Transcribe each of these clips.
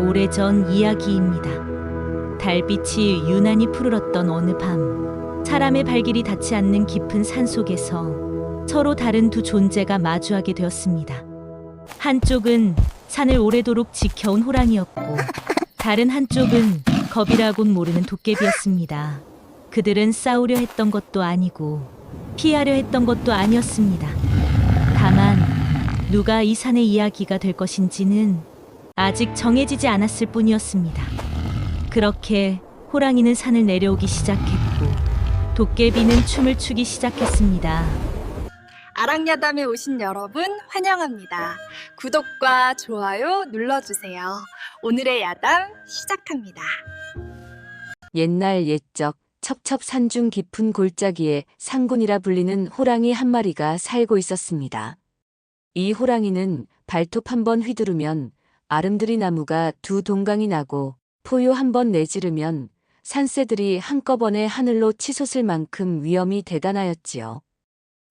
오래전 이야기입니다. 달빛이 유난히 푸르렀던 어느 밤, 사람의 발길이 닿지 않는 깊은 산속에서 서로 다른 두 존재가 마주하게 되었습니다. 한쪽은 산을 오래도록 지켜온 호랑이였고, 다른 한쪽은 겁이라곤 모르는 도깨비였습니다. 그들은 싸우려 했던 것도 아니고 피하려 했던 것도 아니었습니다. 다만 누가 이 산의 이야기가 될 것인지는 아직 정해지지 않았을 뿐이었습니다. 그렇게 호랑이는 산을 내려오기 시작했고 도깨비는 춤을 추기 시작했습니다. 아랑야담에 오신 여러분 환영합니다. 구독과 좋아요 눌러주세요. 오늘의 야담 시작합니다. 옛날 옛적 첩첩산중 깊은 골짜기에 상군이라 불리는 호랑이 한 마리가 살고 있었습니다. 이 호랑이는 발톱 한 번 휘두르면 아름드리 나무가 두 동강이 나고 포효 한 번 내지르면 산새들이 한꺼번에 하늘로 치솟을 만큼 위엄이 대단하였지요.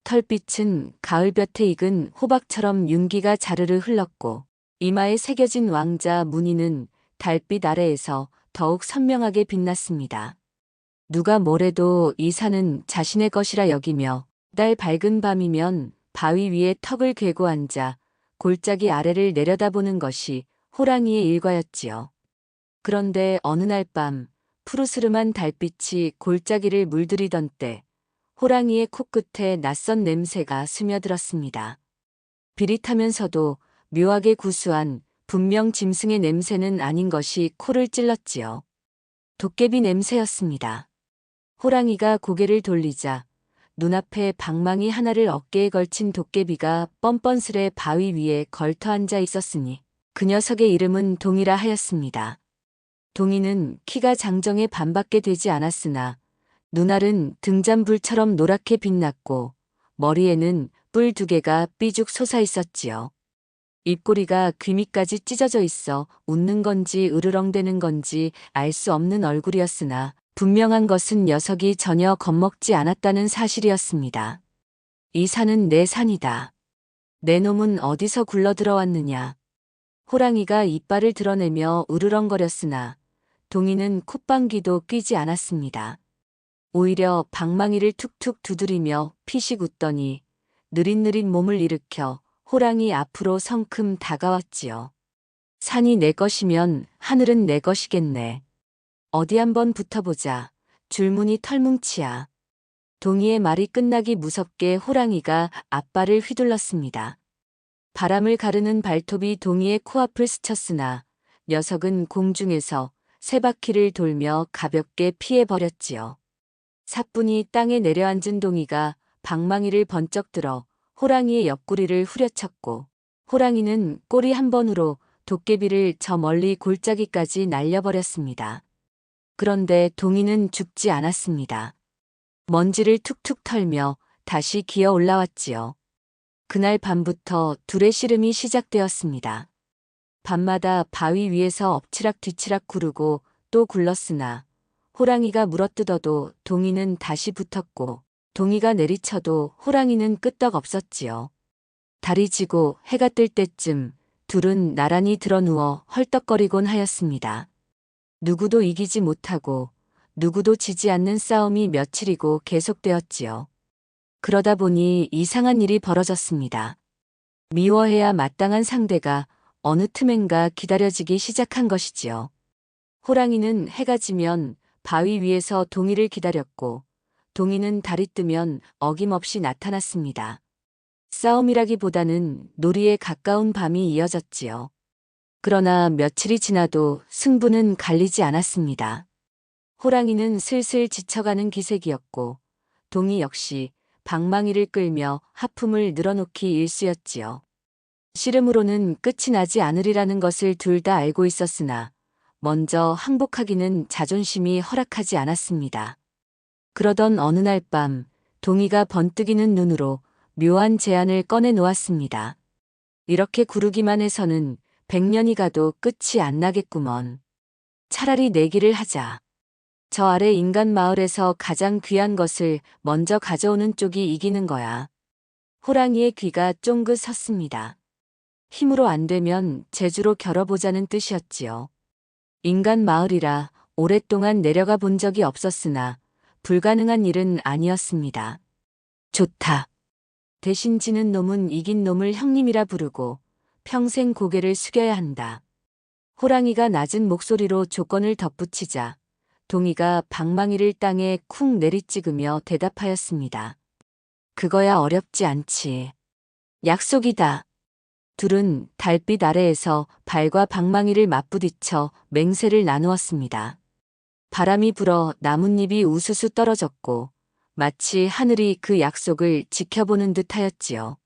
털빛은 가을볕에 익은 호박처럼 윤기가 자르르 흘렀고 이마에 새겨진 왕자 무늬는 달빛 아래에서 더욱 선명하게 빛났습니다. 누가 뭐래도 이 산은 자신의 것이라 여기며 달 밝은 밤이면 바위 위에 턱을 괴고 앉아 골짜기 아래를 내려다보는 것이 호랑이의 일과였지요. 그런데 어느 날 밤 푸르스름한 달빛이 골짜기를 물들이던 때 호랑이의 코끝에 낯선 냄새가 스며들었습니다. 비릿하면서도 묘하게 구수한 분명 짐승의 냄새는 아닌 것이 코를 찔렀지요. 도깨비 냄새였습니다. 호랑이가 고개를 돌리자 눈앞에 방망이 하나를 어깨에 걸친 도깨비가 뻔뻔스레 바위 위에 걸터 앉아 있었으니 그 녀석의 이름은 동이라 하였습니다. 동이는 키가 장정의 반밖에 되지 않았으나 눈알은 등잔불처럼 노랗게 빛났고 머리에는 뿔 두 개가 삐죽 솟아 있었지요. 입꼬리가 귀 밑까지 찢어져 있어 웃는 건지 으르렁대는 건지 알 수 없는 얼굴이었으나 분명한 것은 녀석이 전혀 겁먹지 않았다는 사실이었습니다. 이 산은 내 산이다. 내 놈은 어디서 굴러들어왔느냐. 호랑이가 이빨을 드러내며 으르렁거렸으나 동이는 콧방귀도 뀌지 않았습니다. 오히려 방망이를 툭툭 두드리며 피식 웃더니 느릿느릿 몸을 일으켜 호랑이 앞으로 성큼 다가왔지요. 산이 내 것이면 하늘은 내 것이겠네. 어디 한번 붙어보자. 줄무늬 털뭉치야. 동이의 말이 끝나기 무섭게 호랑이가 앞발을 휘둘렀습니다. 바람을 가르는 발톱이 동이의 코앞을 스쳤으나 녀석은 공중에서 세 바퀴를 돌며 가볍게 피해버렸지요. 사뿐히 땅에 내려앉은 동이가 방망이를 번쩍 들어 호랑이의 옆구리를 후려쳤고 호랑이는 꼬리 한 번으로 도깨비를 저 멀리 골짜기까지 날려버렸습니다. 그런데 동이는 죽지 않았습니다. 먼지를 툭툭 털며 다시 기어 올라왔지요. 그날 밤부터 둘의 씨름이 시작되었습니다. 밤마다 바위 위에서 엎치락 뒤치락 구르고 또 굴렀으나 호랑이가 물어뜯어도 동이는 다시 붙었고 동이가 내리쳐도 호랑이는 끄떡없었지요. 달이 지고 해가 뜰 때쯤 둘은 나란히 드러누워 헐떡거리곤 하였습니다. 누구도 이기지 못하고 누구도 지지 않는 싸움이 며칠이고 계속되었지요. 그러다 보니 이상한 일이 벌어졌습니다. 미워해야 마땅한 상대가 어느 틈엔가 기다려지기 시작한 것이지요. 호랑이는 해가 지면 바위 위에서 동이를 기다렸고 동이는 달이 뜨면 어김없이 나타났습니다. 싸움이라기보다는 놀이에 가까운 밤이 이어졌지요. 그러나 며칠이 지나도 승부는 갈리지 않았습니다. 호랑이는 슬슬 지쳐가는 기색이었고 동이 역시 방망이를 끌며 하품을 늘어놓기 일쑤였지요. 씨름으로는 끝이 나지 않으리라는 것을 둘 다 알고 있었으나 먼저 항복하기는 자존심이 허락하지 않았습니다. 그러던 어느 날 밤 동이가 번뜩이는 눈으로 묘한 제안을 꺼내 놓았습니다. 이렇게 구르기만 해서는 100년이 가도 끝이 안 나겠구먼. 차라리 내기를 하자. 저 아래 인간 마을에서 가장 귀한 것을 먼저 가져오는 쪽이 이기는 거야. 호랑이의 귀가 쫑긋 섰습니다. 힘으로 안 되면 재주로 겨뤄보자는 뜻이었지요. 인간 마을이라 오랫동안 내려가 본 적이 없었으나 불가능한 일은 아니었습니다. 좋다. 대신 지는 놈은 이긴 놈을 형님이라 부르고 평생 고개를 숙여야 한다. 호랑이가 낮은 목소리로 조건을 덧붙이자 동이가 방망이를 땅에 쿵 내리찍으며 대답하였습니다. 그거야 어렵지 않지. 약속이다. 둘은 달빛 아래에서 발과 방망이를 맞부딪혀 맹세를 나누었습니다. 바람이 불어 나뭇잎이 우수수 떨어졌고 마치 하늘이 그 약속을 지켜보는 듯하였지요.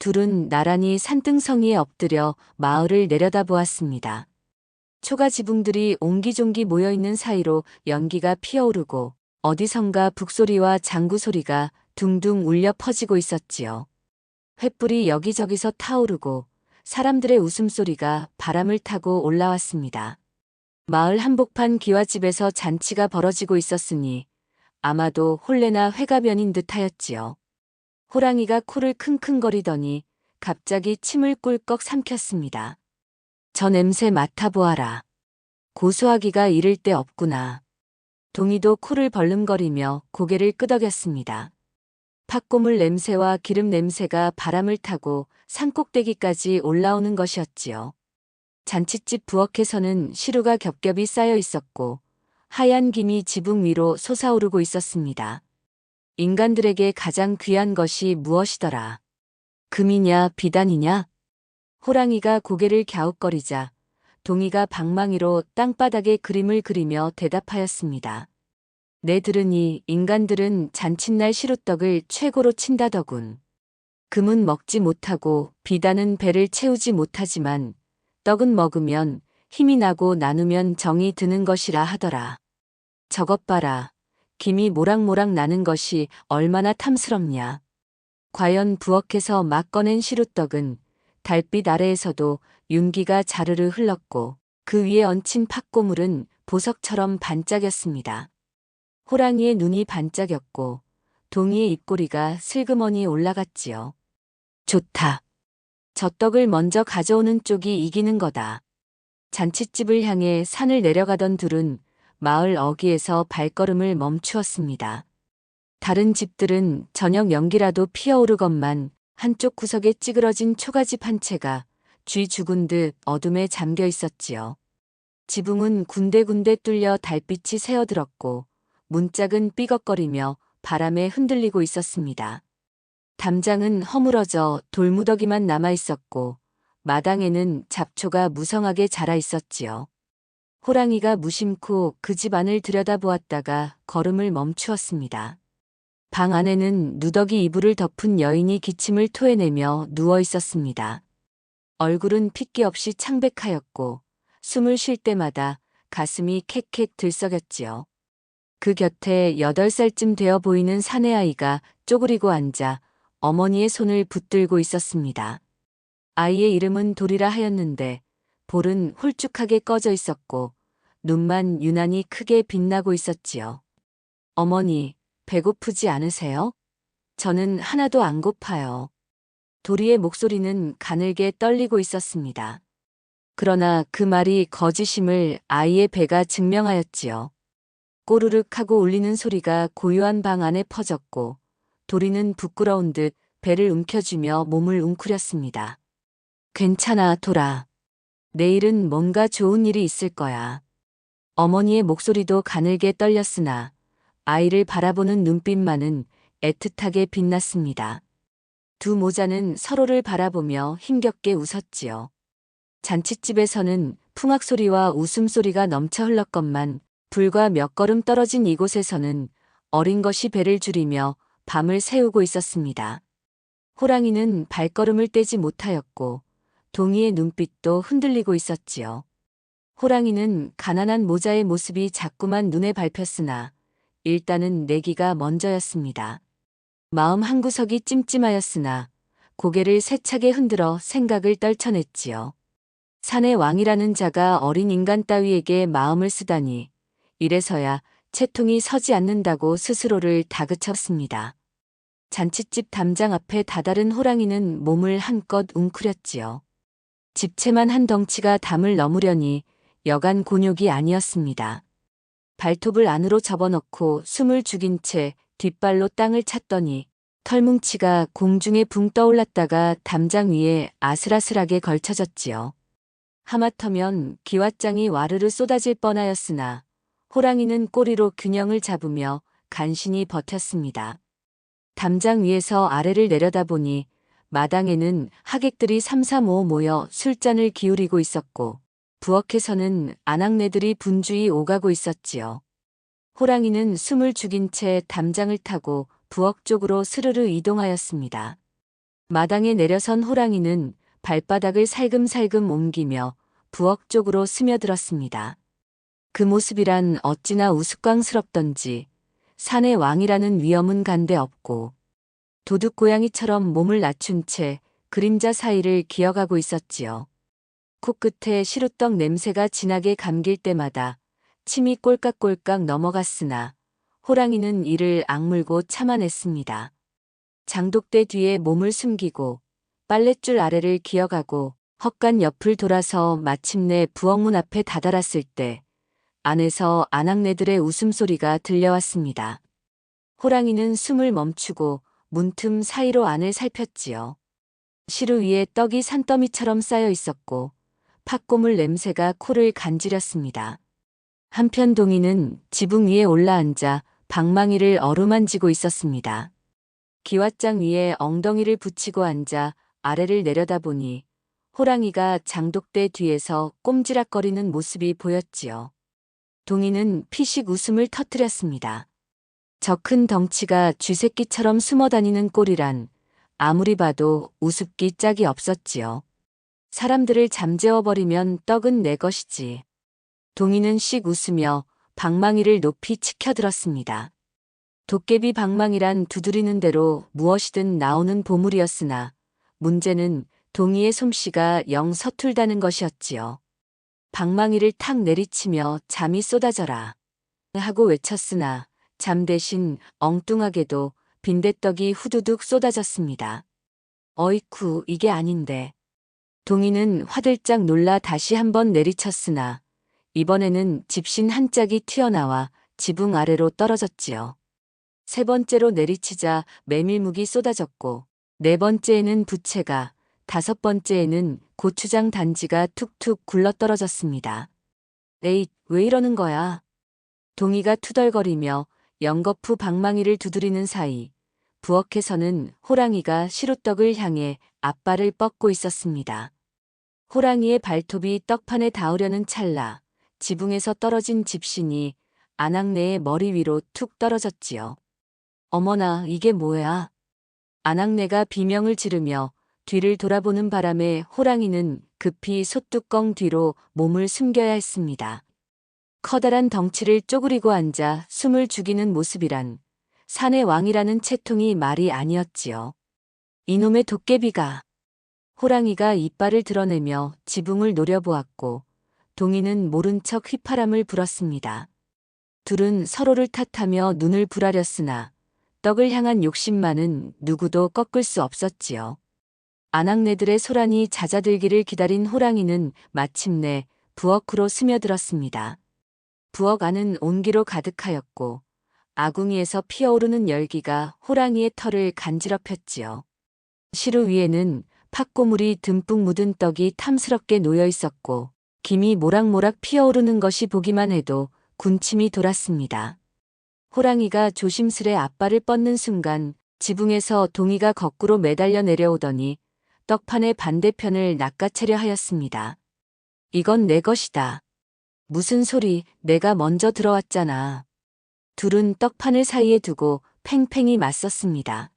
둘은 나란히 산등성이에 엎드려 마을을 내려다보았습니다. 초가 지붕들이 옹기종기 모여있는 사이로 연기가 피어오르고 어디선가 북소리와 장구 소리가 둥둥 울려 퍼지고 있었지요. 횃불이 여기저기서 타오르고 사람들의 웃음소리가 바람을 타고 올라왔습니다. 마을 한복판 기와집에서 잔치가 벌어지고 있었으니 아마도 혼례나 회가변인 듯하였지요. 호랑이가 코를 킁킁거리더니 갑자기 침을 꿀꺽 삼켰습니다. 저 냄새 맡아보아라. 고소하기가 이를 데 없구나. 동이도 코를 벌름거리며 고개를 끄덕였습니다. 팥고물 냄새와 기름 냄새가 바람을 타고 산꼭대기까지 올라오는 것이었지요. 잔칫집 부엌에서는 시루가 겹겹이 쌓여 있었고 하얀 김이 지붕 위로 솟아오르고 있었습니다. 인간들에게 가장 귀한 것이 무엇이더라? 금이냐 비단이냐? 호랑이가 고개를 갸웃거리자 동이가 방망이로 땅바닥에 그림을 그리며 대답하였습니다. 내 들으니 인간들은 잔칫날 시루떡을 최고로 친다더군. 금은 먹지 못하고 비단은 배를 채우지 못하지만 떡은 먹으면 힘이 나고 나누면 정이 드는 것이라 하더라. 저것 봐라. 김이 모락모락 나는 것이 얼마나 탐스럽냐. 과연 부엌에서 막 꺼낸 시루떡은 달빛 아래에서도 윤기가 자르르 흘렀고 그 위에 얹힌 팥고물은 보석처럼 반짝였습니다. 호랑이의 눈이 반짝였고 동이의 입꼬리가 슬그머니 올라갔지요. 좋다. 저 떡을 먼저 가져오는 쪽이 이기는 거다. 잔칫집을 향해 산을 내려가던 둘은 마을 어귀에서 발걸음을 멈추었습니다. 다른 집들은 저녁 연기라도 피어오르건만 한쪽 구석에 찌그러진 초가집 한 채가 쥐 죽은 듯 어둠에 잠겨 있었지요. 지붕은 군데군데 뚫려 달빛이 새어들었고 문짝은 삐걱거리며 바람에 흔들리고 있었습니다. 담장은 허물어져 돌무더기만 남아 있었고 마당에는 잡초가 무성하게 자라 있었지요. 호랑이가 무심코 그 집 안을 들여다보았다가 걸음을 멈추었습니다. 방 안에는 누더기 이불을 덮은 여인이 기침을 토해내며 누워 있었습니다. 얼굴은 핏기 없이 창백하였고 숨을 쉴 때마다 가슴이 캑캑 들썩였지요. 그 곁에 8살쯤 되어 보이는 사내아이가 쪼그리고 앉아 어머니의 손을 붙들고 있었습니다. 아이의 이름은 돌이라 하였는데 볼은 홀쭉하게 꺼져 있었고 눈만 유난히 크게 빛나고 있었지요. 어머니, 배고프지 않으세요? 저는 하나도 안 고파요. 도리의 목소리는 가늘게 떨리고 있었습니다. 그러나 그 말이 거짓임을 아이의 배가 증명하였지요. 꼬르륵 하고 울리는 소리가 고요한 방 안에 퍼졌고 도리는 부끄러운 듯 배를 움켜쥐며 몸을 웅크렸습니다. 괜찮아, 돌아. 내일은 뭔가 좋은 일이 있을 거야. 어머니의 목소리도 가늘게 떨렸으나 아이를 바라보는 눈빛만은 애틋하게 빛났습니다. 두 모자는 서로를 바라보며 힘겹게 웃었지요. 잔칫집에서는 풍악소리와 웃음소리가 넘쳐 흘렀건만 불과 몇 걸음 떨어진 이곳에서는 어린 것이 배를 줄이며 밤을 새우고 있었습니다. 호랑이는 발걸음을 떼지 못하였고 동이의 눈빛도 흔들리고 있었지요. 호랑이는 가난한 모자의 모습이 자꾸만 눈에 밟혔으나 일단은 내기가 먼저였습니다. 마음 한구석이 찜찜하였으나 고개를 세차게 흔들어 생각을 떨쳐냈지요. 산의 왕이라는 자가 어린 인간 따위에게 마음을 쓰다니 이래서야 채통이 서지 않는다고 스스로를 다그쳤습니다. 잔칫집 담장 앞에 다다른 호랑이는 몸을 한껏 웅크렸지요. 집채만 한 덩치가 담을 넘으려니 여간 곤욕이 아니었습니다. 발톱을 안으로 접어넣고 숨을 죽인 채 뒷발로 땅을 찼더니 털뭉치가 공중에 붕 떠올랐다가 담장 위에 아슬아슬하게 걸쳐졌지요. 하마터면 기왓장이 와르르 쏟아질 뻔하였으나 호랑이는 꼬리로 균형을 잡으며 간신히 버텼습니다. 담장 위에서 아래를 내려다보니 마당에는 하객들이 삼삼오오 모여 술잔을 기울이고 있었고 부엌에서는 아낙네들이 분주히 오가고 있었지요. 호랑이는 숨을 죽인 채 담장을 타고 부엌 쪽으로 스르르 이동하였습니다. 마당에 내려선 호랑이는 발바닥을 살금살금 옮기며 부엌 쪽으로 스며들었습니다. 그 모습이란 어찌나 우스꽝스럽던지 산의 왕이라는 위엄은 간데 없고 도둑고양이처럼 몸을 낮춘 채 그림자 사이를 기어가고 있었지요. 코끝에 시루떡 냄새가 진하게 감길 때마다 침이 꼴깍꼴깍 넘어갔으나 호랑이는 이를 악물고 참아냈습니다. 장독대 뒤에 몸을 숨기고 빨랫줄 아래를 기어가고 헛간 옆을 돌아서 마침내 부엌문 앞에 다다랐을 때 안에서 아낙네들의 웃음소리가 들려왔습니다. 호랑이는 숨을 멈추고 문틈 사이로 안을 살폈지요. 시루 위에 떡이 산더미처럼 쌓여 있었고 팥고물 냄새가 코를 간지렸습니다. 한편 동이는 지붕 위에 올라앉아 방망이를 어루만지고 있었습니다. 기왓장 위에 엉덩이를 붙이고 앉아 아래를 내려다보니 호랑이가 장독대 뒤에서 꼼지락거리는 모습이 보였지요. 동이는 피식 웃음을 터뜨렸습니다. 저 큰 덩치가 쥐새끼처럼 숨어다니는 꼴이란 아무리 봐도 우습기 짝이 없었지요. 사람들을 잠재워버리면 떡은 내 것이지. 동이는 씩 웃으며 방망이를 높이 치켜들었습니다. 도깨비 방망이란 두드리는 대로 무엇이든 나오는 보물이었으나 문제는 동이의 솜씨가 영 서툴다는 것이었지요. 방망이를 탁 내리치며 잠이 쏟아져라 하고 외쳤으나 잠 대신 엉뚱하게도 빈대떡이 후두둑 쏟아졌습니다. 어이쿠, 이게 아닌데. 동이는 화들짝 놀라 다시 한번 내리쳤으나 이번에는 집신 한 짝이 튀어나와 지붕 아래로 떨어졌지요. 세 번째로 내리치자 메밀묵이 쏟아졌고 네 번째에는 부채가, 다섯 번째에는 고추장 단지가 툭툭 굴러떨어졌습니다. 에잇, 왜 이러는 거야? 동이가 투덜거리며 연거푸 방망이를 두드리는 사이 부엌에서는 호랑이가 시루떡을 향해 앞발을 뻗고 있었습니다. 호랑이의 발톱이 떡판에 닿으려는 찰나 지붕에서 떨어진 집신이 아낙네의 머리 위로 툭 떨어졌지요. 어머나, 이게 뭐야? 아낙네가 비명을 지르며 뒤를 돌아보는 바람에 호랑이는 급히 솥뚜껑 뒤로 몸을 숨겨야 했습니다. 커다란 덩치를 쪼그리고 앉아 숨을 죽이는 모습이란 산의 왕이라는 채통이 말이 아니었지요. 이놈의 도깨비가. 호랑이가 이빨을 드러내며 지붕을 노려보았고 동이는 모른 척 휘파람을 불었습니다. 둘은 서로를 탓하며 눈을 부라렸으나 떡을 향한 욕심만은 누구도 꺾을 수 없었지요. 아낙네들의 소란이 잦아들기를 기다린 호랑이는 마침내 부엌으로 스며들었습니다. 부엌 안은 온기로 가득하였고 아궁이에서 피어오르는 열기가 호랑이의 털을 간지럽혔지요. 시루 위에는 팥고물이 듬뿍 묻은 떡이 탐스럽게 놓여 있었고 김이 모락모락 피어오르는 것이 보기만 해도 군침이 돌았습니다. 호랑이가 조심스레 앞발을 뻗는 순간 지붕에서 동이가 거꾸로 매달려 내려오더니 떡판의 반대편을 낚아채려 하였습니다. 이건 내 것이다. 무슨 소리, 내가 먼저 들어왔잖아. 둘은 떡판을 사이에 두고 팽팽히 맞섰습니다.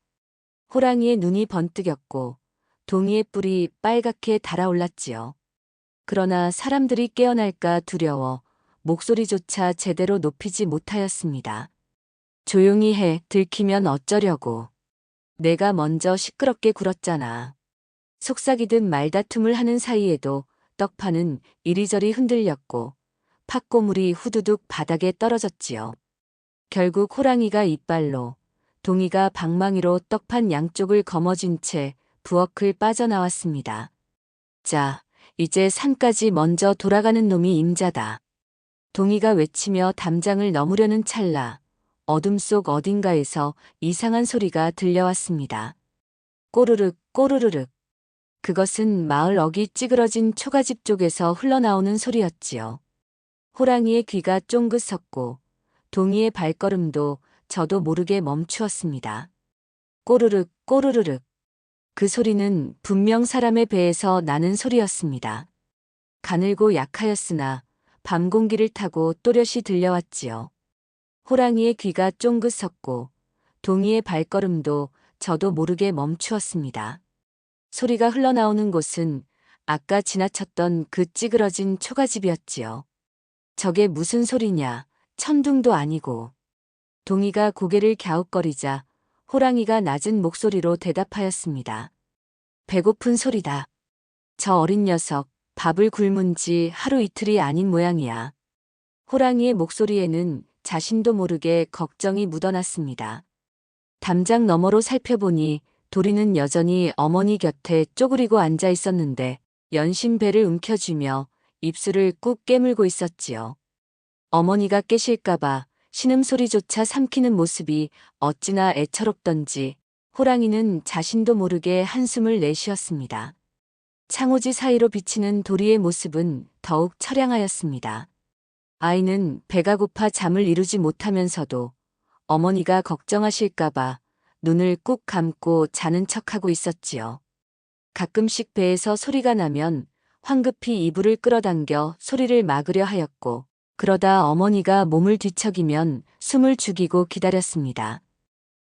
호랑이의 눈이 번뜩였고 동이의 뿔이 빨갛게 달아올랐지요. 그러나 사람들이 깨어날까 두려워 목소리조차 제대로 높이지 못하였습니다. 조용히 해, 들키면 어쩌려고. 내가 먼저 시끄럽게 굴었잖아. 속삭이듯 말다툼을 하는 사이에도 떡판은 이리저리 흔들렸고 팥고물이 후두둑 바닥에 떨어졌지요. 결국 호랑이가 이빨로, 동이가 방망이로 떡판 양쪽을 거머쥔 채 부엌을 빠져나왔습니다. 자, 이제 산까지 먼저 돌아가는 놈이 임자다. 동이가 외치며 담장을 넘으려는 찰나 어둠 속 어딘가에서 이상한 소리가 들려왔습니다. 꼬르륵 꼬르르륵. 그것은 마을 어귀 찌그러진 초가집 쪽에서 흘러나오는 소리였지요. 호랑이의 귀가 쫑긋 섰고 동이의 발걸음도 저도 모르게 멈추었습니다. 꼬르륵 꼬르르륵. 그 소리는 분명 사람의 배에서 나는 소리였습니다. 가늘고 약하였으나 밤 공기를 타고 또렷이 들려왔지요. 호랑이의 귀가 쫑긋 섰고 동이의 발걸음도 저도 모르게 멈추었습니다. 소리가 흘러나오는 곳은 아까 지나쳤던 그 찌그러진 초가집이었지요. 저게 무슨 소리냐, 천둥도 아니고. 동이가 고개를 갸웃거리자 호랑이가 낮은 목소리로 대답하였습니다. 배고픈 소리다. 저 어린 녀석 밥을 굶은 지 하루 이틀이 아닌 모양이야. 호랑이의 목소리에는 자신도 모르게 걱정이 묻어났습니다. 담장 너머로 살펴보니 도리는 여전히 어머니 곁에 쪼그리고 앉아 있었는데 연신 배를 움켜쥐며 입술을 꾹 깨물고 있었지요. 어머니가 깨실까봐 신음소리조차 삼키는 모습이 어찌나 애처롭던지 호랑이는 자신도 모르게 한숨을 내쉬었습니다. 창호지 사이로 비치는 도리의 모습은 더욱 처량하였습니다. 아이는 배가 고파 잠을 이루지 못하면서도 어머니가 걱정하실까봐 눈을 꾹 감고 자는 척하고 있었지요. 가끔씩 배에서 소리가 나면 황급히 이불을 끌어당겨 소리를 막으려 하였고 그러다 어머니가 몸을 뒤척이면 숨을 죽이고 기다렸습니다.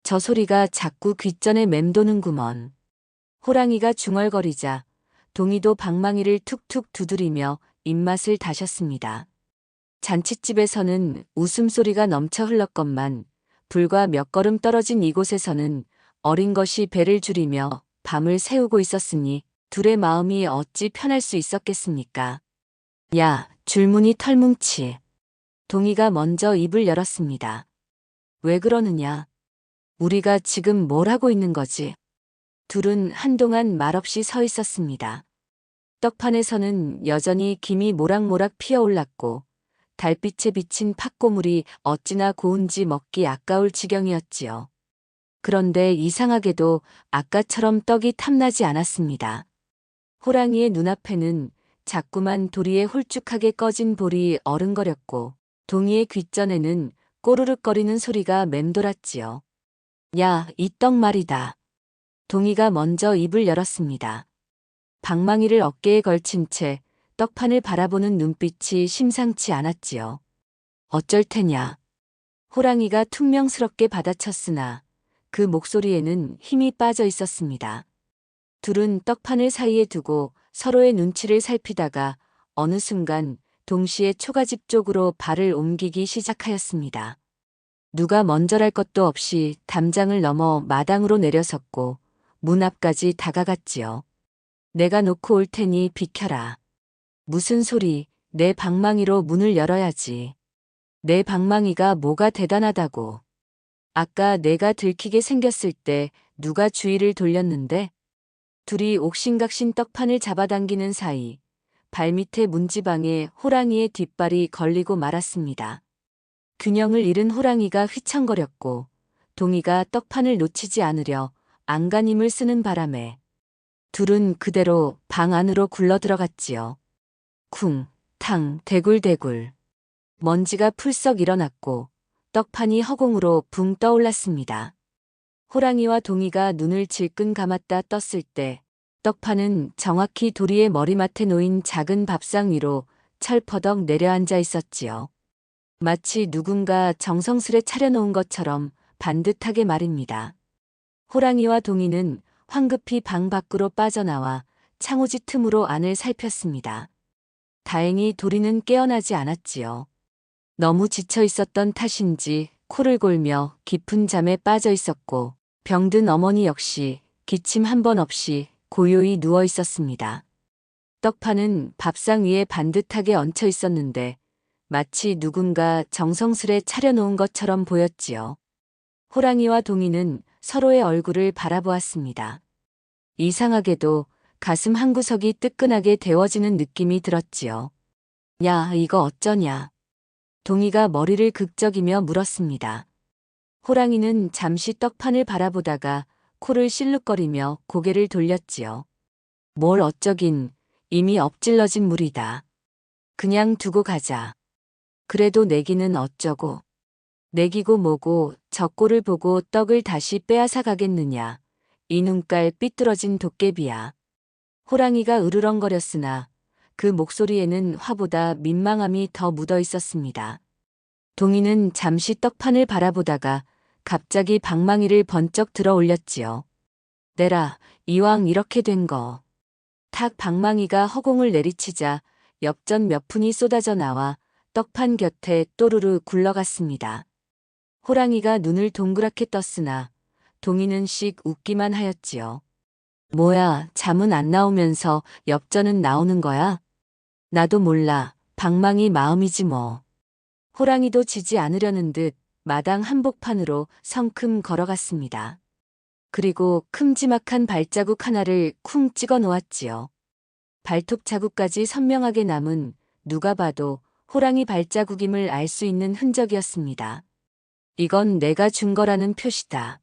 저 소리가 자꾸 귓전에 맴도는구먼. 호랑이가 중얼거리자 동이도 방망이를 툭툭 두드리며 입맛을 다셨습니다. 잔칫집에서는 웃음소리가 넘쳐 흘렀건만 불과 몇 걸음 떨어진 이곳에서는 어린 것이 배를 줄이며 밤을 새우고 있었으니 둘의 마음이 어찌 편할 수 있었겠습니까? 야, 줄무늬 털뭉치. 동이가 먼저 입을 열었습니다. 왜 그러느냐? 우리가 지금 뭘 하고 있는 거지? 둘은 한동안 말없이 서 있었습니다. 떡판에서는 여전히 김이 모락모락 피어올랐고 달빛에 비친 팥고물이 어찌나 고운지 먹기 아까울 지경이었지요. 그런데 이상하게도 아까처럼 떡이 탐나지 않았습니다. 호랑이의 눈앞에는 자꾸만 도리에 홀쭉하게 꺼진 볼이 어른거렸고 동이의 귓전에는 꼬르륵거리는 소리가 맴돌았지요. 야, 이 떡 말이다. 동이가 먼저 입을 열었습니다. 방망이를 어깨에 걸친 채 떡판을 바라보는 눈빛이 심상치 않았지요. 어쩔 테냐. 호랑이가 퉁명스럽게 받아쳤으나 그 목소리에는 힘이 빠져 있었습니다. 둘은 떡판을 사이에 두고 서로의 눈치를 살피다가 어느 순간 동시에 초가집 쪽으로 발을 옮기기 시작하였습니다. 누가 먼저랄 것도 없이 담장을 넘어 마당으로 내려섰고 문 앞까지 다가갔지요. 내가 놓고 올 테니 비켜라. 무슨 소리, 내 방망이로 문을 열어야지. 내 방망이가 뭐가 대단하다고. 아까 내가 들키게 생겼을 때 누가 주의를 돌렸는데? 둘이 옥신각신 떡판을 잡아당기는 사이 발밑에 문지방에 호랑이의 뒷발이 걸리고 말았습니다. 균형을 잃은 호랑이가 휘청거렸고 동이가 떡판을 놓치지 않으려 안간힘을 쓰는 바람에 둘은 그대로 방 안으로 굴러 들어갔지요. 쿵, 탕, 대굴대굴. 먼지가 풀썩 일어났고 떡판이 허공으로 붕 떠올랐습니다. 호랑이와 동이가 눈을 질끈 감았다 떴을 때 떡판은 정확히 도리의 머리맡에 놓인 작은 밥상 위로 철퍼덕 내려앉아 있었지요. 마치 누군가 정성스레 차려놓은 것처럼 반듯하게 말입니다. 호랑이와 동이는 황급히 방 밖으로 빠져나와 창호지 틈으로 안을 살폈습니다. 다행히 도리는 깨어나지 않았지요. 너무 지쳐 있었던 탓인지 코를 골며 깊은 잠에 빠져 있었고 병든 어머니 역시 기침 한 번 없이 고요히 누워 있었습니다. 떡판은 밥상 위에 반듯하게 얹혀 있었는데 마치 누군가 정성스레 차려놓은 것처럼 보였지요. 호랑이와 동이는 서로의 얼굴을 바라보았습니다. 이상하게도 가슴 한구석이 뜨끈하게 데워지는 느낌이 들었지요. 야, 이거 어쩌냐? 동이가 머리를 극적이며 물었습니다. 호랑이는 잠시 떡판을 바라보다가 코를 실룩거리며 고개를 돌렸지요. 뭘 어쩌긴, 이미 엎질러진 물이다. 그냥 두고 가자. 그래도 내기는 어쩌고. 내기고 뭐고 저 꼴을 보고 떡을 다시 빼앗아 가겠느냐. 이 눈깔 삐뚤어진 도깨비야. 호랑이가 으르렁거렸으나 그 목소리에는 화보다 민망함이 더 묻어 있었습니다. 동이는 잠시 떡판을 바라보다가 갑자기 방망이를 번쩍 들어 올렸지요. 내라, 이왕 이렇게 된 거. 탁 방망이가 허공을 내리치자 엽전 몇 푼이 쏟아져 나와 떡판 곁에 또르르 굴러갔습니다. 호랑이가 눈을 동그랗게 떴으나 동이는 씩 웃기만 하였지요. 뭐야, 잠은 안 나오면서 엽전은 나오는 거야? 나도 몰라. 방망이 마음이지 뭐. 호랑이도 지지 않으려는 듯 마당 한복판으로 성큼 걸어갔습니다. 그리고 큼지막한 발자국 하나를 쿵 찍어 놓았지요. 발톱 자국까지 선명하게 남은 누가 봐도 호랑이 발자국임을 알 수 있는 흔적이었습니다. 이건 내가 준 거라는 표시다.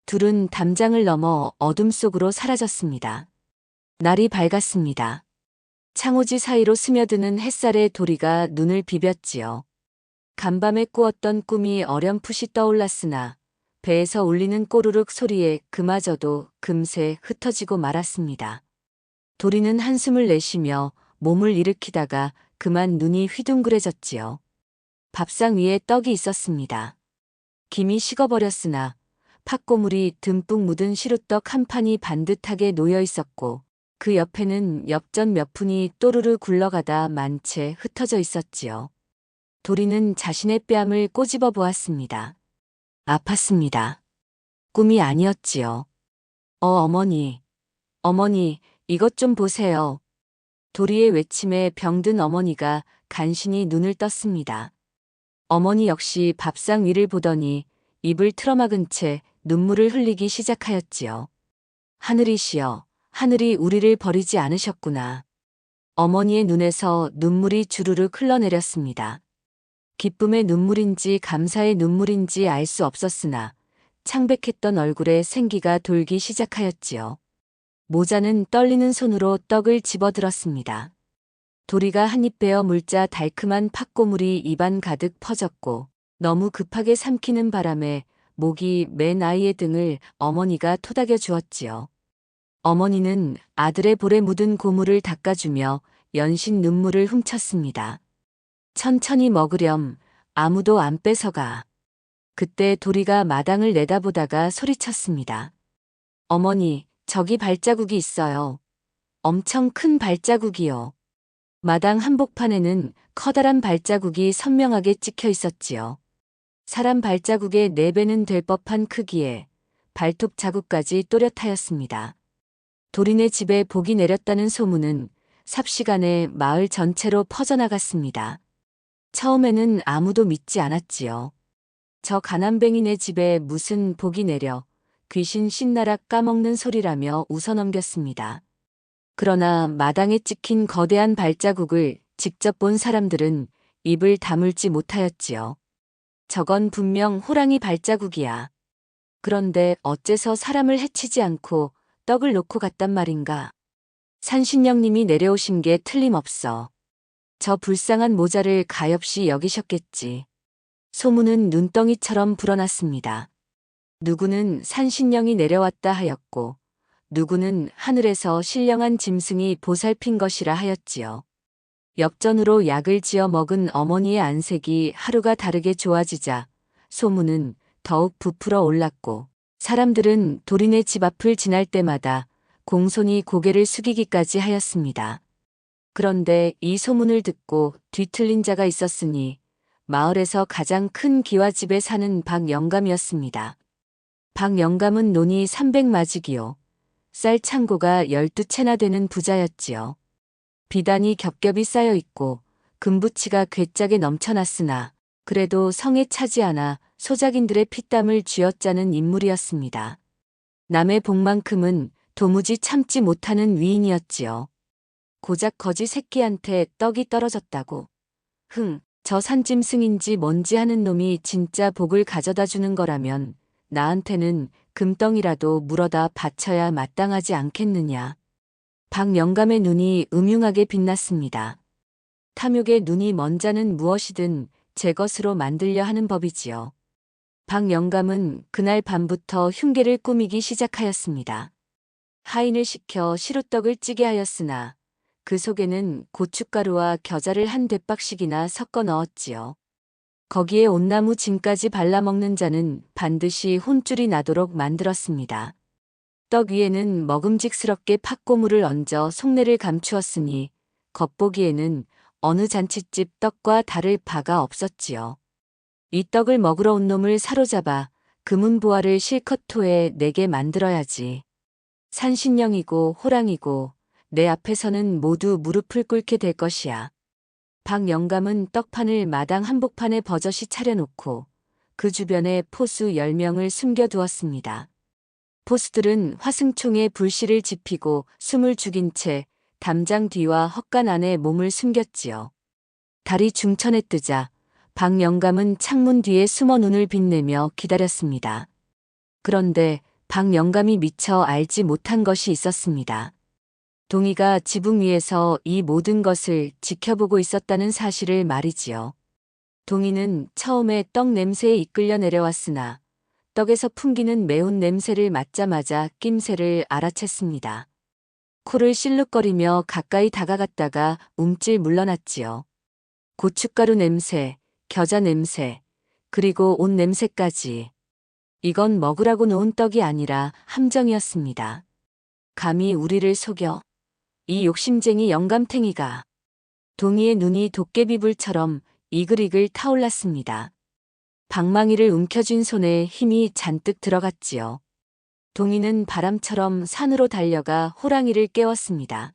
둘은 담장을 넘어 어둠 속으로 사라졌습니다. 날이 밝았습니다. 창호지 사이로 스며드는 햇살에 도리가 눈을 비볐지요. 간밤에 꾸었던 꿈이 어렴풋이 떠올랐으나 배에서 울리는 꼬르륵 소리에 그마저도 금세 흩어지고 말았습니다. 도리는 한숨을 내쉬며 몸을 일으키다가 그만 눈이 휘둥그레졌지요. 밥상 위에 떡이 있었습니다. 김이 식어버렸으나 팥고물이 듬뿍 묻은 시루떡 한 판이 반듯하게 놓여 있었고 그 옆에는 엽전 몇 푼이 또르르 굴러가다 만채 흩어져 있었지요. 도리는 자신의 뺨을 꼬집어 보았습니다. 아팠습니다. 꿈이 아니었지요. 어머니, 어머니, 이것 좀 보세요. 도리의 외침에 병든 어머니가 간신히 눈을 떴습니다. 어머니 역시 밥상 위를 보더니 입을 틀어막은 채 눈물을 흘리기 시작하였지요. 하늘이시여, 하늘이 우리를 버리지 않으셨구나. 어머니의 눈에서 눈물이 주르륵 흘러내렸습니다. 기쁨의 눈물인지 감사의 눈물인지 알 수 없었으나 창백했던 얼굴에 생기가 돌기 시작하였지요. 모자는 떨리는 손으로 떡을 집어들었습니다. 도리가 한 입 베어 물자 달큼한 팥고물이 입안 가득 퍼졌고 너무 급하게 삼키는 바람에 목이 맨 아이의 등을 어머니가 토닥여 주었지요. 어머니는 아들의 볼에 묻은 고물을 닦아주며 연신 눈물을 훔쳤습니다. 천천히 먹으렴. 아무도 안 뺏어가. 그때 도리가 마당을 내다보다가 소리쳤습니다. 어머니, 저기 발자국이 있어요. 엄청 큰 발자국이요. 마당 한복판에는 커다란 발자국이 선명하게 찍혀 있었지요. 사람 발자국의 4배는 될 법한 크기에 발톱 자국까지 또렷하였습니다. 도리네 집에 복이 내렸다는 소문은 삽시간에 마을 전체로 퍼져나갔습니다. 처음에는 아무도 믿지 않았지요. 저 가난뱅이네 집에 무슨 복이 내려 귀신 신나락 까먹는 소리라며 웃어넘겼습니다. 그러나 마당에 찍힌 거대한 발자국을 직접 본 사람들은 입을 다물지 못하였지요. 저건 분명 호랑이 발자국이야. 그런데 어째서 사람을 해치지 않고 떡을 놓고 갔단 말인가. 산신령님이 내려오신 게 틀림없어. 저 불쌍한 모자를 가엾이 여기셨겠지. 소문은 눈덩이처럼 불어났습니다. 누구는 산신령이 내려왔다 하였고 누구는 하늘에서 신령한 짐승이 보살핀 것이라 하였지요. 엽전으로 약을 지어 먹은 어머니의 안색이 하루가 다르게 좋아지자 소문은 더욱 부풀어 올랐고 사람들은 도리네 집 앞을 지날 때마다 공손히 고개를 숙이기까지 하였습니다. 그런데 이 소문을 듣고 뒤틀린 자가 있었으니 마을에서 가장 큰 기와집에 사는 박영감이었습니다. 박영감은 논이 300마지기요. 쌀 창고가 12채나 되는 부자였지요. 비단이 겹겹이 쌓여 있고 금부치가 괴짝에 넘쳐났으나 그래도 성에 차지 않아 소작인들의 피땀을 쥐어짜는 인물이었습니다. 남의 복만큼은 도무지 참지 못하는 위인이었지요. 고작 거지 새끼한테 떡이 떨어졌다고. 저 산짐승인지 뭔지 하는 놈이 진짜 복을 가져다 주는 거라면 나한테는 금덩이라도 물어다 바쳐야 마땅하지 않겠느냐. 박영감의 눈이 음흉하게 빛났습니다. 탐욕의 눈이 먼 자는 무엇이든 제 것으로 만들려 하는 법이지요. 박영감은 그날 밤부터 흉계를 꾸미기 시작하였습니다. 하인을 시켜 시루떡을 찌게 하였으나 그 속에는 고춧가루와 겨자를 한 대박씩이나 섞어 넣었지요. 거기에 온나무 진까지 발라먹는 자는 반드시 혼쭐이 나도록 만들었습니다. 떡 위에는 먹음직스럽게 팥고물을 얹어 속내를 감추었으니 겉보기에는 어느 잔칫집 떡과 다를 바가 없었지요. 이 떡을 먹으러 온 놈을 사로잡아 금은보화를 실컷 토해 내게 만들어야지. 산신령이고 호랑이고 내 앞에서는 모두 무릎을 꿇게 될 것이야. 박영감은 떡판을 마당 한복판에 버젓이 차려놓고 그 주변에 포수 10명을 숨겨두었습니다. 포수들은 화승총에 불씨를 지피고 숨을 죽인 채 담장 뒤와 헛간 안에 몸을 숨겼지요. 달이 중천에 뜨자 박영감은 창문 뒤에 숨어 눈을 빛내며 기다렸습니다. 그런데 박영감이 미처 알지 못한 것이 있었습니다. 동희가 지붕 위에서 이 모든 것을 지켜보고 있었다는 사실을 말이지요. 동희는 처음에 떡 냄새에 이끌려 내려왔으나 떡에서 풍기는 매운 냄새를 맡자마자 낌새를 알아챘습니다. 코를 실룩거리며 가까이 다가갔다가 움찔 물러났지요. 고춧가루 냄새, 겨자 냄새, 그리고 옷 냄새까지. 이건 먹으라고 놓은 떡이 아니라 함정이었습니다. 감히 우리를 속여. 이 욕심쟁이 영감탱이가. 동희의 눈이 도깨비불처럼 이글이글 타올랐습니다. 방망이를 움켜쥔 손에 힘이 잔뜩 들어갔지요. 동희는 바람처럼 산으로 달려가 호랑이를 깨웠습니다.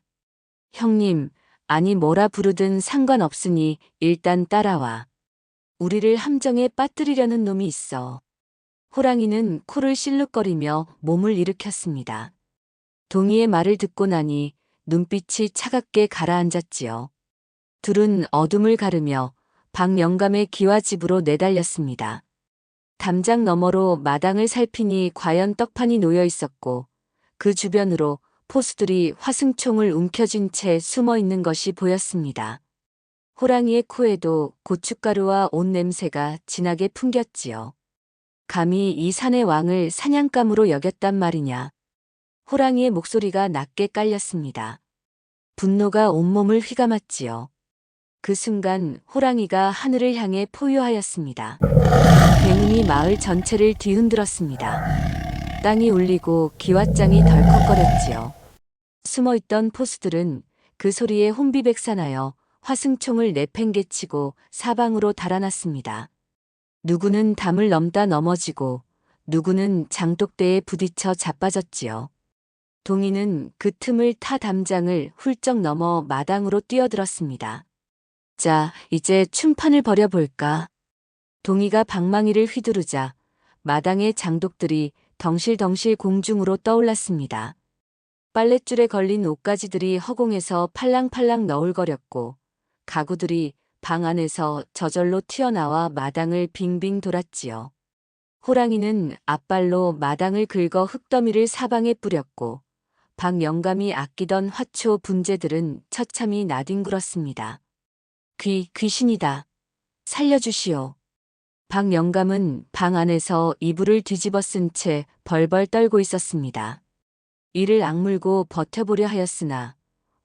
형님, 아니 뭐라 부르든 상관없으니 일단 따라와. 우리를 함정에 빠뜨리려는 놈이 있어. 호랑이는 코를 실룩거리며 몸을 일으켰습니다. 동희의 말을 듣고 나니 눈빛이 차갑게 가라앉았지요. 둘은 어둠을 가르며 박영감의 기와집으로 내달렸습니다. 담장 너머로 마당을 살피니 과연 떡판이 놓여 있었고 그 주변으로 포수들이 화승총을 움켜쥔 채 숨어 있는 것이 보였습니다. 호랑이의 코에도 고춧가루와 옷 냄새가 진하게 풍겼지요. 감히 이 산의 왕을 사냥감으로 여겼단 말이냐. 호랑이의 목소리가 낮게 깔렸습니다. 분노가 온몸을 휘감았지요. 그 순간 호랑이가 하늘을 향해 포효하였습니다. 행운이 마을 전체를 뒤흔들었습니다. 땅이 울리고 기왓장이 덜컥거렸지요. 숨어있던 포수들은 그 소리에 혼비백산하여 화승총을 내팽개치고 사방으로 달아났습니다. 누구는 담을 넘다 넘어지고 누구는 장독대에 부딪혀 자빠졌지요. 동희는 그 틈을 타 담장을 훌쩍 넘어 마당으로 뛰어들었습니다. 자, 이제 춤판을 벌여볼까? 동희가 방망이를 휘두르자 마당의 장독들이 덩실덩실 공중으로 떠올랐습니다. 빨랫줄에 걸린 옷가지들이 허공에서 팔랑팔랑 너울거렸고 가구들이 방 안에서 저절로 튀어나와 마당을 빙빙 돌았지요. 호랑이는 앞발로 마당을 긁어 흙더미를 사방에 뿌렸고 박영감이 아끼던 화초 분재들은 처참히 나뒹굴었습니다. 귀신이다. 살려주시오. 박영감은 방 안에서 이불을 뒤집어 쓴 채 벌벌 떨고 있었습니다. 이를 악물고 버텨보려 하였으나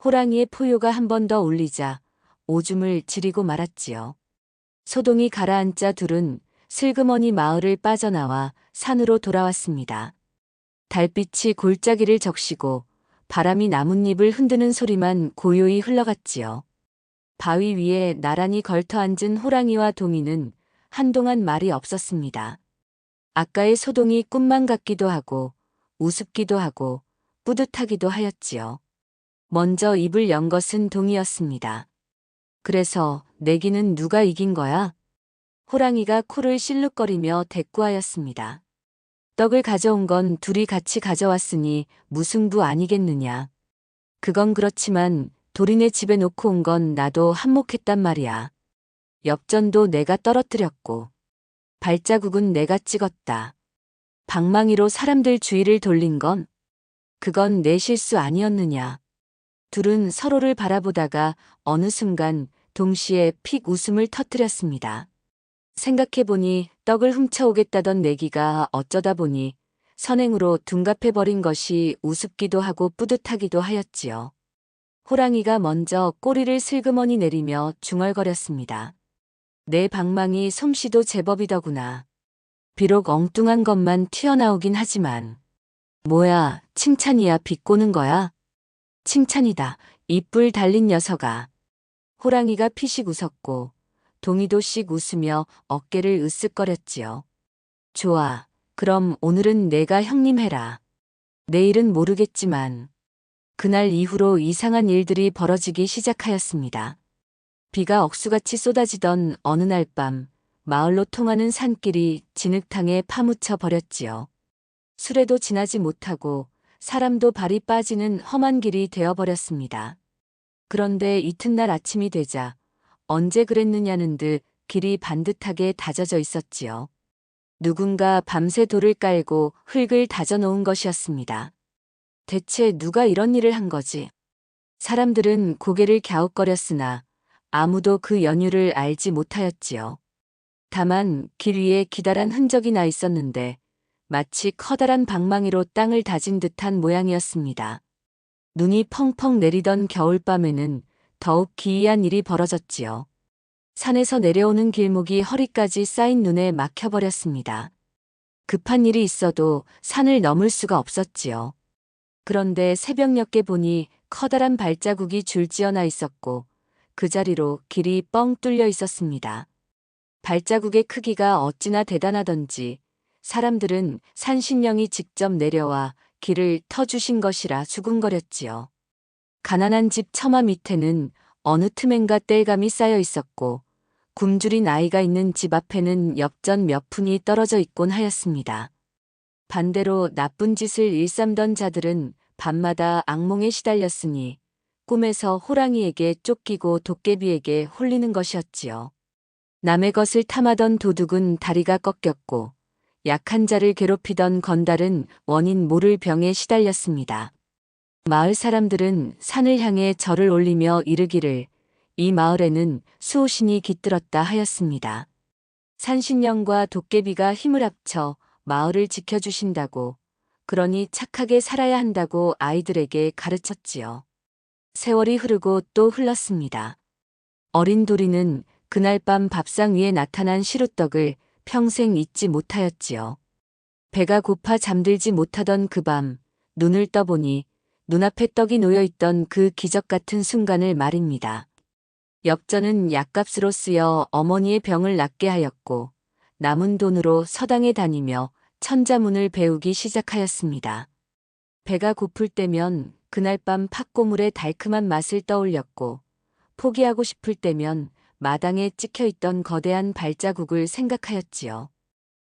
호랑이의 포효가 한 번 더 울리자 오줌을 지리고 말았지요. 소동이 가라앉자 둘은 슬그머니 마을을 빠져나와 산으로 돌아왔습니다. 달빛이 골짜기를 적시고 바람이 나뭇잎을 흔드는 소리만 고요히 흘러갔지요. 바위 위에 나란히 걸터앉은 호랑이와 동이는 한동안 말이 없었습니다. 아까의 소동이 꿈만 같기도 하고 우습기도 하고 뿌듯하기도 하였지요. 먼저 입을 연 것은 동이었습니다. 그래서 내기는 누가 이긴 거야? 호랑이가 코를 실룩거리며 대꾸하였습니다. 떡을 가져온 건 둘이 같이 가져왔으니 무승부 아니겠느냐. 그건 그렇지만 도리네 집에 놓고 온 건 나도 한몫했단 말이야. 엽전도 내가 떨어뜨렸고 발자국은 내가 찍었다. 방망이로 사람들 주의를 돌린 건 그건 내 실수 아니었느냐. 둘은 서로를 바라보다가 어느 순간 동시에 픽 웃음을 터뜨렸습니다. 생각해보니 떡을 훔쳐오겠다던 내기가 어쩌다 보니 선행으로 둔갑해버린 것이 우습기도 하고 뿌듯하기도 하였지요. 호랑이가 먼저 꼬리를 슬그머니 내리며 중얼거렸습니다. 내 방망이 솜씨도 제법이더구나. 비록 엉뚱한 것만 튀어나오긴 하지만. 뭐야, 칭찬이야, 비꼬는 거야? 칭찬이다, 이뿔 달린 녀석아. 호랑이가 피식 웃었고 동이도 씩 웃으며 어깨를 으쓱거렸지요. 좋아, 그럼 오늘은 내가 형님 해라. 내일은 모르겠지만. 그날 이후로 이상한 일들이 벌어지기 시작하였습니다. 비가 억수같이 쏟아지던 어느 날 밤 마을로 통하는 산길이 진흙탕에 파묻혀 버렸지요. 수레도 지나지 못하고 사람도 발이 빠지는 험한 길이 되어버렸습니다. 그런데 이튿날 아침이 되자 언제 그랬느냐는 듯 길이 반듯하게 다져져 있었지요. 누군가 밤새 돌을 깔고 흙을 다져놓은 것이었습니다. 대체 누가 이런 일을 한 거지? 사람들은 고개를 갸웃거렸으나 아무도 그 연유를 알지 못하였지요. 다만 길 위에 기다란 흔적이 나 있었는데 마치 커다란 방망이로 땅을 다진 듯한 모양이었습니다. 눈이 펑펑 내리던 겨울밤에는 더욱 기이한 일이 벌어졌지요. 산에서 내려오는 길목이 허리까지 쌓인 눈에 막혀버렸습니다. 급한 일이 있어도 산을 넘을 수가 없었지요. 그런데 새벽녘에 보니 커다란 발자국이 줄지어나 있었고 그 자리로 길이 뻥 뚫려 있었습니다. 발자국의 크기가 어찌나 대단하던지 사람들은 산신령이 직접 내려와 길을 터주신 것이라 수군거렸지요. 가난한 집 처마 밑에는 어느 틈엔가 땔감이 쌓여 있었고 굶주린 아이가 있는 집 앞에는 엽전 몇 푼이 떨어져 있곤 하였습니다. 반대로 나쁜 짓을 일삼던 자들은 밤마다 악몽에 시달렸으니 꿈에서 호랑이에게 쫓기고 도깨비에게 홀리는 것이었지요. 남의 것을 탐하던 도둑은 다리가 꺾였고 약한 자를 괴롭히던 건달은 원인 모를 병에 시달렸습니다. 마을 사람들은 산을 향해 절을 올리며 이르기를 이 마을에는 수호신이 깃들었다 하였습니다. 산신령과 도깨비가 힘을 합쳐 마을을 지켜주신다고, 그러니 착하게 살아야 한다고 아이들에게 가르쳤지요. 세월이 흐르고 또 흘렀습니다. 어린 도리는 그날 밤 밥상 위에 나타난 시루떡을 평생 잊지 못하였지요. 배가 고파 잠들지 못하던 그 밤 눈을 떠보니 눈앞에 떡이 놓여있던 그 기적 같은 순간을 말입니다. 엽전은 약값으로 쓰여 어머니의 병을 낫게 하였고 남은 돈으로 서당에 다니며 천자문을 배우기 시작하였습니다. 배가 고플 때면 그날 밤 팥고물의 달큼한 맛을 떠올렸고 포기하고 싶을 때면 마당에 찍혀있던 거대한 발자국을 생각하였지요.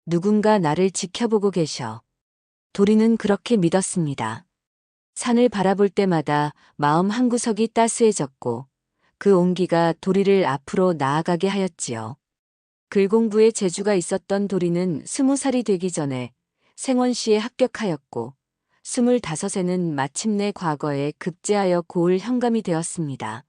누군가 나를 지켜보고 계셔. 도리는 그렇게 믿었습니다. 산을 바라볼 때마다 마음 한구석이 따스해졌고 그 온기가 도리를 앞으로 나아가게 하였지요. 글 공부에 재주가 있었던 도리는 20살이 되기 전에 생원시에 합격하였고 25에는 마침내 과거에 급제하여 고을 현감이 되었습니다.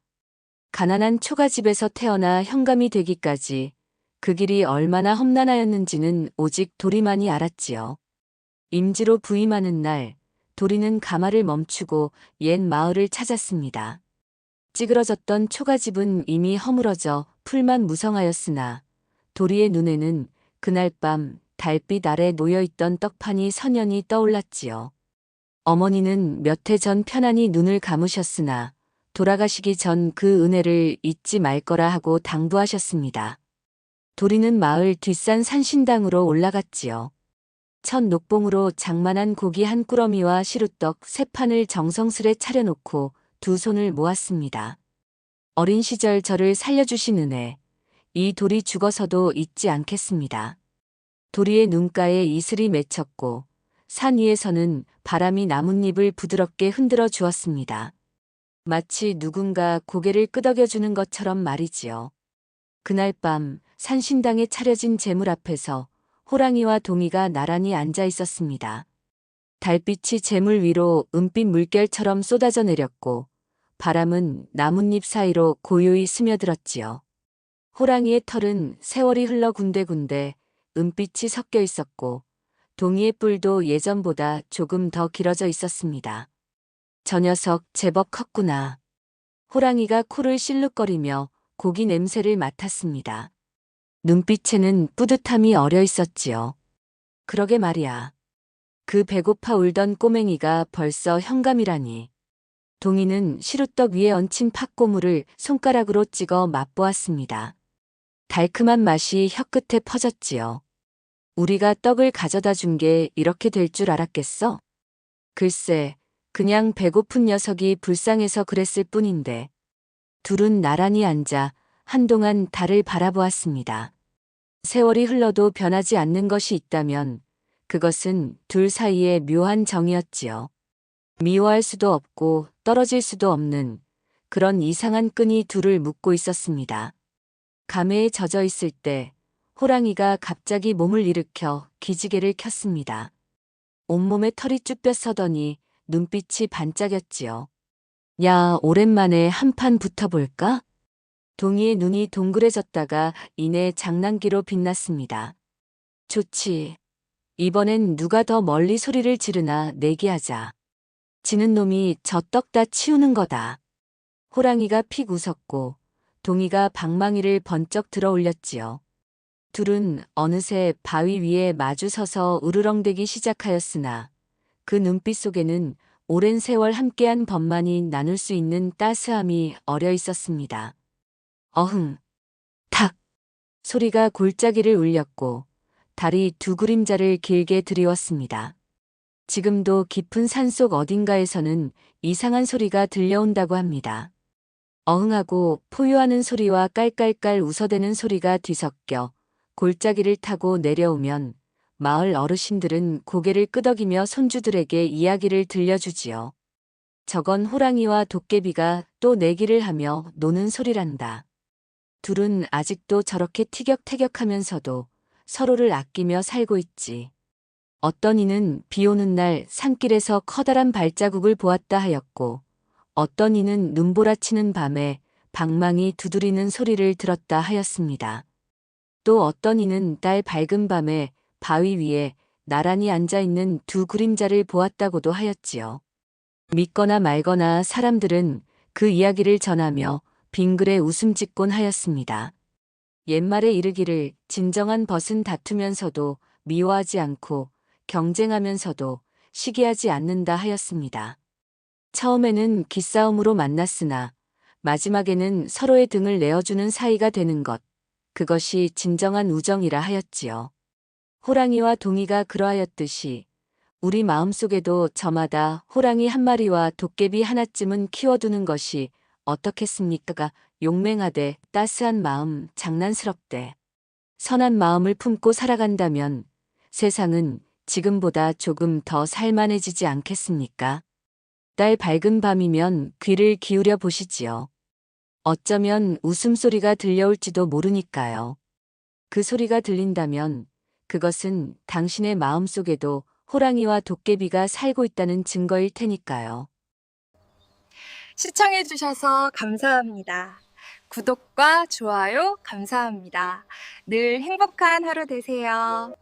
가난한 초가집에서 태어나 현감이 되기까지 그 길이 얼마나 험난하였는지는 오직 도리만이 알았지요. 임지로 부임하는 날 도리는 가마를 멈추고 옛 마을을 찾았습니다. 찌그러졌던 초가집은 이미 허물어져 풀만 무성하였으나 도리의 눈에는 그날 밤 달빛 아래 놓여있던 떡판이 선연히 떠올랐지요. 어머니는 몇 해 전 편안히 눈을 감으셨으나 돌아가시기 전 그 은혜를 잊지 말 거라 하고 당부하셨습니다. 도리는 마을 뒷산 산신당으로 올라갔지요. 첫 녹봉으로 장만한 고기 한 꾸러미와 시루떡 3판을 정성스레 차려놓고 두 손을 모았습니다. 어린 시절 저를 살려주신 은혜, 이 돌이 죽어서도 잊지 않겠습니다. 도리의 눈가에 이슬이 맺혔고 산 위에서는 바람이 나뭇잎을 부드럽게 흔들어 주었습니다. 마치 누군가 고개를 끄덕여주는 것처럼 말이지요. 그날 밤 산신당에 차려진 제물 앞에서 호랑이와 동이가 나란히 앉아 있었습니다. 달빛이 제물 위로 은빛 물결처럼 쏟아져 내렸고 바람은 나뭇잎 사이로 고요히 스며들었지요. 호랑이의 털은 세월이 흘러 군데군데 은빛이 섞여 있었고 동이의 뿔도 예전보다 조금 더 길어져 있었습니다. 저 녀석 제법 컸구나. 호랑이가 코를 실룩거리며 고기 냄새를 맡았습니다. 눈빛에는 뿌듯함이 어려 있었지요. 그러게 말이야. 그 배고파 울던 꼬맹이가 벌써 현감이라니. 동이는 시루떡 위에 얹힌 팥고물을 손가락으로 찍어 맛보았습니다. 달큼한 맛이 혀끝에 퍼졌지요. 우리가 떡을 가져다 준 게 이렇게 될 줄 알았겠어? 글쎄, 그냥 배고픈 녀석이 불쌍해서 그랬을 뿐인데. 둘은 나란히 앉아 한동안 달을 바라보았습니다. 세월이 흘러도 변하지 않는 것이 있다면 그것은 둘 사이의 묘한 정이었지요. 미워할 수도 없고 떨어질 수도 없는 그런 이상한 끈이 둘을 묶고 있었습니다. 감회에 젖어 있을 때 호랑이가 갑자기 몸을 일으켜 기지개를 켰습니다. 온몸에 털이 쭉 뼈서더니 눈빛이 반짝였지요. 야, 오랜만에 한판 붙어볼까? 동이의 눈이 동그래졌다가 이내 장난기로 빛났습니다. 좋지. 이번엔 누가 더 멀리 소리를 지르나 내기하자. 지는 놈이 저 떡 다 치우는 거다. 호랑이가 픽 웃었고 동이가 방망이를 번쩍 들어 올렸지요. 둘은 어느새 바위 위에 마주 서서 으르렁대기 시작하였으나 그 눈빛 속에는 오랜 세월 함께한 법만이 나눌 수 있는 따스함이 어려 있었습니다. 어흥, 탁! 소리가 골짜기를 울렸고 달이 두 그림자를 길게 드리웠습니다. 지금도 깊은 산속 어딘가에서는 이상한 소리가 들려온다고 합니다. 어흥하고 포효하는 소리와 깔깔깔 웃어대는 소리가 뒤섞여 골짜기를 타고 내려오면 마을 어르신들은 고개를 끄덕이며 손주들에게 이야기를 들려주지요. 저건 호랑이와 도깨비가 또 내기를 하며 노는 소리란다. 둘은 아직도 저렇게 티격태격하면서도 서로를 아끼며 살고 있지. 어떤 이는 비 오는 날 산길에서 커다란 발자국을 보았다 하였고 어떤 이는 눈보라치는 밤에 방망이 두드리는 소리를 들었다 하였습니다. 또 어떤 이는 달 밝은 밤에 바위 위에 나란히 앉아있는 두 그림자를 보았다고도 하였지요. 믿거나 말거나 사람들은 그 이야기를 전하며 빙글에 웃음 짓곤 하였습니다. 옛말에 이르기를 진정한 벗은 다투면서도 미워하지 않고 경쟁하면서도 시기하지 않는다 하였습니다. 처음에는 기싸움으로 만났으나 마지막에는 서로의 등을 내어주는 사이가 되는 것, 그것이 진정한 우정이라 하였지요. 호랑이와 동이가 그러하였듯이 우리 마음속에도 저마다 호랑이 한 마리와 도깨비 하나쯤은 키워두는 것이 어떻겠습니까? 용맹하되 따스한 마음 장난스럽되 선한 마음을 품고 살아간다면 세상은 지금보다 조금 더 살만해지지 않겠습니까? 달 밝은 밤이면 귀를 기울여 보시지요. 어쩌면 웃음소리가 들려올지도 모르니까요. 그 소리가 들린다면 그것은 당신의 마음속에도 호랑이와 도깨비가 살고 있다는 증거일 테니까요. 시청해주셔서 감사합니다. 구독과 좋아요 감사합니다. 늘 행복한 하루 되세요.